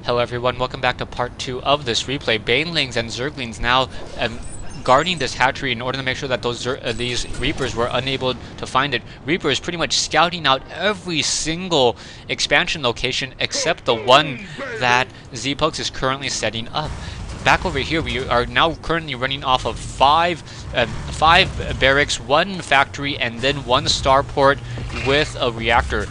Hello everyone, welcome back to part 2 of this replay. Banelings and Zerglings now guarding this hatchery in order to make sure that these Reapers were unable to find it. Reaper is pretty much scouting out every single expansion location except the one that Zpux is currently setting up. Back over here, we are now currently running off of five barracks, 1 factory, and then 1 starport with a reactor.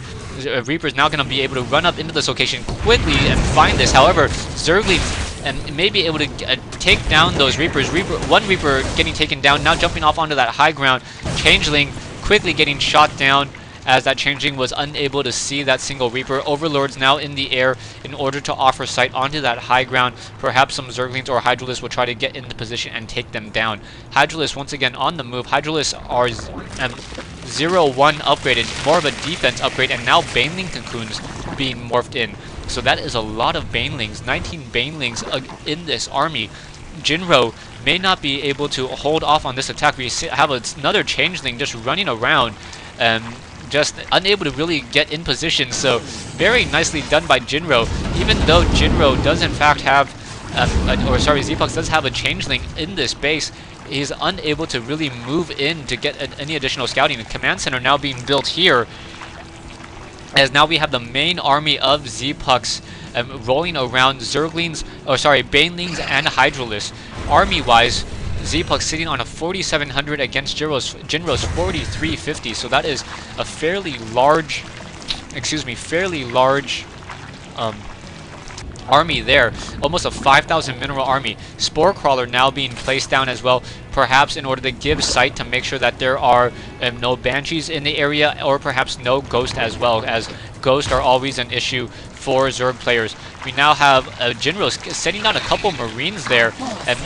Reaper is now going to be able to run up into this location quickly and find this. However, Zerglings may be able to take down those Reapers. One Reaper getting taken down, now jumping off onto that high ground. Changeling quickly getting shot down as that Changeling was unable to see that single Reaper. Overlords now in the air in order to offer sight onto that high ground. Perhaps some Zerglings or Hydralisks will try to get into position and take them down. Hydralisks once again on the move. Hydralisks are 0-1 upgraded, more of a defense upgrade, and now Baneling Cocoons being morphed in. So that is a lot of Banelings, 19 Banelings in this army. Jinro may not be able to hold off on this attack. We have another Changeling just running around, just unable to really get in position. So very nicely done by Jinro. Even though Jinro does in fact have, Zpux does have a Changeling in this base, he's unable to really move in to get any additional scouting. The command center now being built here, as now we have the main army of Zpux rolling around Banelings and Hydralisks. Army-wise, Zpux sitting on a 4,700 against Jinro's 4,350. So that is a fairly large army there, almost a 5,000 mineral army. Spore Crawler now being placed down as well, perhaps in order to give sight to make sure that there are no Banshees in the area, or perhaps no Ghost as well, as Ghost are always an issue for Zerg players. We now have Jinro setting down a couple Marines there, and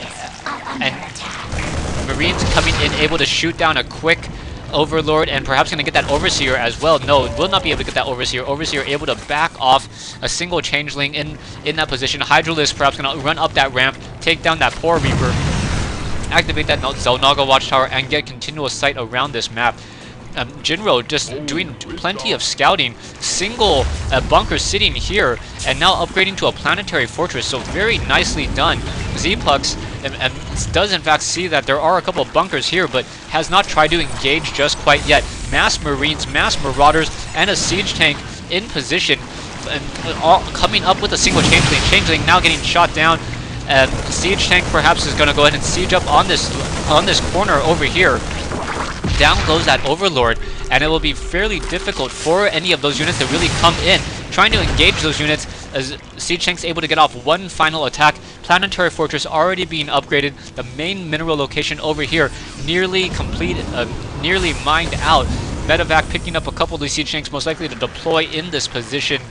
Marines coming in able to shoot down a quick Overlord, and perhaps going to get that Overseer as well. No, will not be able to get that Overseer. Overseer able to back off a single Changeling in that position. Hydralisk perhaps going to run up that ramp, take down that poor Reaper, activate that Zelnaga Watchtower, and get continuous sight around this map. Jinro just doing plenty of scouting, single bunker sitting here, and now upgrading to a planetary fortress, so very nicely done. Zpux does in fact see that there are a couple of bunkers here, but has not tried to engage just quite yet. Mass Marines, mass Marauders, and a siege tank in position, all coming up with a single Changeling. Changeling now getting shot down. Siege tank perhaps is going to go ahead and siege up on this corner over here. Down goes that Overlord, and it will be fairly difficult for any of those units to really come in. Trying to engage those units as Siege Tank's able to get off one final attack. Planetary Fortress already being upgraded. The main mineral location over here nearly completed, nearly mined out. Medevac picking up a couple of these Siege Tanks, most likely to deploy in this position,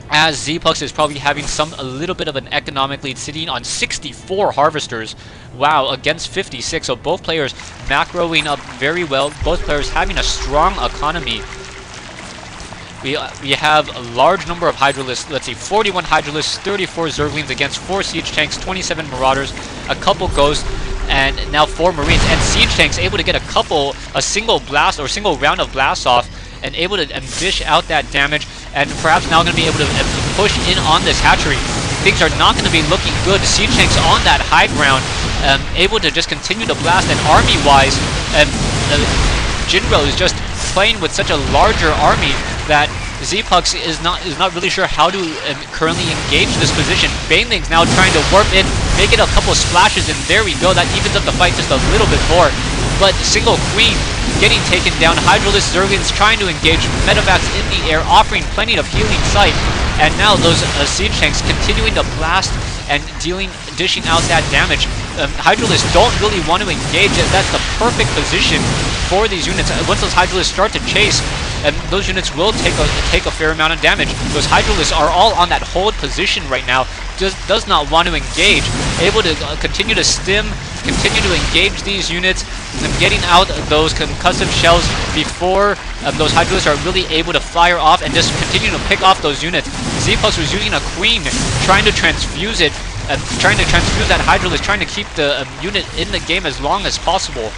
as Zpux is probably having a little bit of an economic lead, sitting on 64 Harvesters. Wow, against 56. So both players macroing up very well. Both players having a strong economy. We have a large number of Hydralisks. Let's see, 41 Hydralisks, 34 Zerglings against 4 Siege Tanks, 27 Marauders, a couple Ghosts, and now 4 Marines. And Siege Tanks able to get a single blast or single round of blasts off, and able to dish out that damage, and perhaps now going to be able to push in on this hatchery. Things are not going to be looking good. Siege Tanks on that high ground, able to just continue to blast, and army-wise, Jinro is just playing with such a larger army that Zpux is not really sure how to currently engage this position. Banelings now trying to warp in, make it a couple splashes, and there we go. That evens up the fight just a little bit more. But single Queen getting taken down. Hydralisk Zerglings trying to engage. Medevacs in the air, offering plenty of healing sight. And now those Siege Tanks continuing to blast and dishing out that damage. Hydralisks don't really want to engage. That's the perfect position for these units. Once those Hydralisks start to chase, those units will take a fair amount of damage. Those Hydralisks are all on that hold position right now. Does not want to engage. Able to continue to stim, continue to engage these units, and getting out those concussive shells before those Hydralisks are really able to fire off, and just continue to pick off those units. Zpux was using a Queen, trying to transfuse it, trying to transfuse that Hydralisk, trying to keep the unit in the game as long as possible.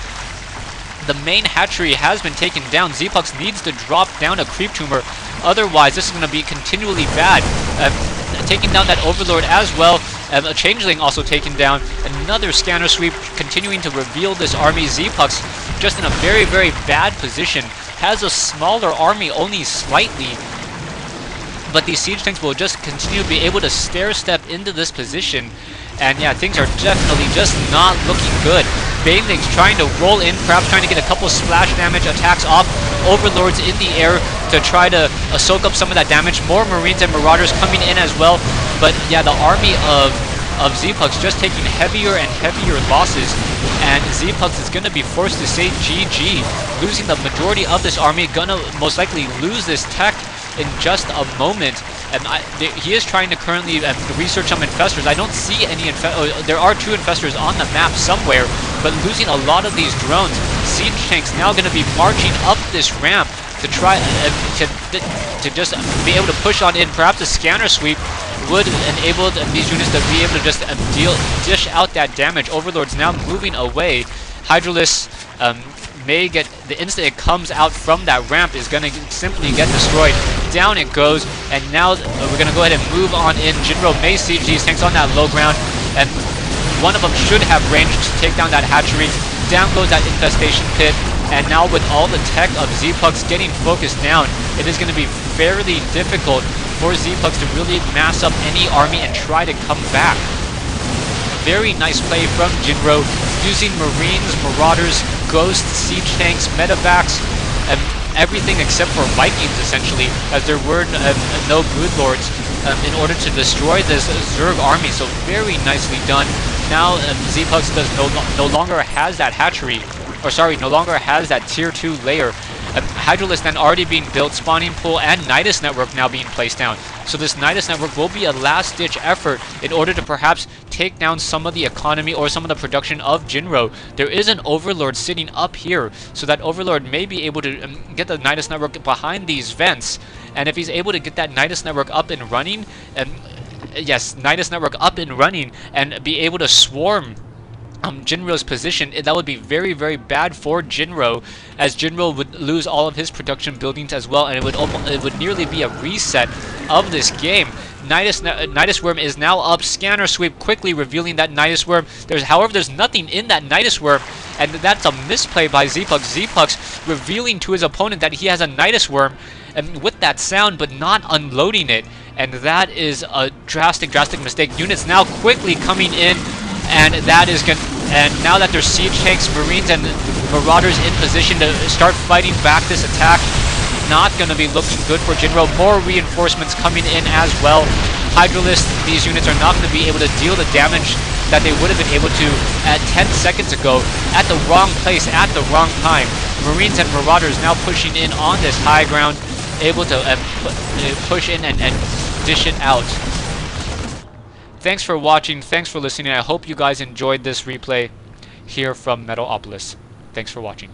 The main hatchery has been taken down. Zpux needs to drop down a creep tumor, otherwise this is going to be continually bad. taking down that Overlord as well. A Changeling also taken down. Another scanner sweep continuing to reveal this army. Zpux just in a very, very bad position. Has a smaller army, only slightly. But these siege tanks will just continue to be able to stair-step into this position. And yeah, things are definitely just not looking good. Banelings trying to roll in, perhaps trying to get a couple splash damage attacks off Overlords in the air to try to soak up some of that damage. More Marines and Marauders coming in as well. But yeah, the army of Zpux just taking heavier and heavier losses. And Zpux is going to be forced to say GG, losing the majority of this army. Gonna most likely lose this tech in just a moment. And he is trying to currently research some infestors. I don't see any there are 2 infestors on the map somewhere, but losing a lot of these drones. Siege tanks now going to be marching up this ramp to try to just be able to push on in. Perhaps a scanner sweep would enable these units to be able to just dish out that damage. Overlord's now moving away. Hydralisk may get, the instant it comes out from that ramp, is going to simply get destroyed. Down it goes, and now we're going to go ahead and move on in. Jinro may siege these tanks on that low ground, and one of them should have range to take down that hatchery. Down goes that infestation pit, and now with all the tech of Zpux getting focused down, it is going to be fairly difficult for Zpux to really mass up any army and try to come back. Very nice play from Jinro, using Marines, Marauders, Ghosts, Siege Tanks, Medevacs, and everything except for Vikings, essentially, as there were no Broodlords in order to destroy this Zerg army. So very nicely done. Now Zpux does no longer has that hatchery, or sorry, no longer has that tier 2 layer. Hydralisk then already being built, spawning pool and Nidus network now being placed down. So this Nidus network will be a last-ditch effort in order to perhaps take down some of the economy or some of the production of Jinro. There is an Overlord sitting up here, so that Overlord may be able to get the Nidus network behind these vents. And if he's able to get that Nidus network up and running, yes, Nidus network up and running, and be able to swarm Jinro's position, that would be very, very bad for Jinro, as Jinro would lose all of his production buildings as well, and it would nearly be a reset of this game. Nidus Worm is now up. Scanner sweep quickly revealing that Nidus Worm. However, there's nothing in that Nidus Worm, and that's a misplay by Zpux. Zpux revealing to his opponent that he has a Nidus Worm, and with that sound, but not unloading it, and that is a drastic mistake. Units now quickly coming in. And that is and now that there's siege tanks, Marines, and Marauders in position to start fighting back this attack, not going to be looking good for Jinro. More reinforcements coming in as well. Hydralisk, these units are not going to be able to deal the damage that they would have been able to at 10 seconds ago, at the wrong place, at the wrong time. Marines and Marauders now pushing in on this high ground, able to push in and dish it out. Thanks for watching, thanks for listening. I hope you guys enjoyed this replay here from Metalopolis. Thanks for watching.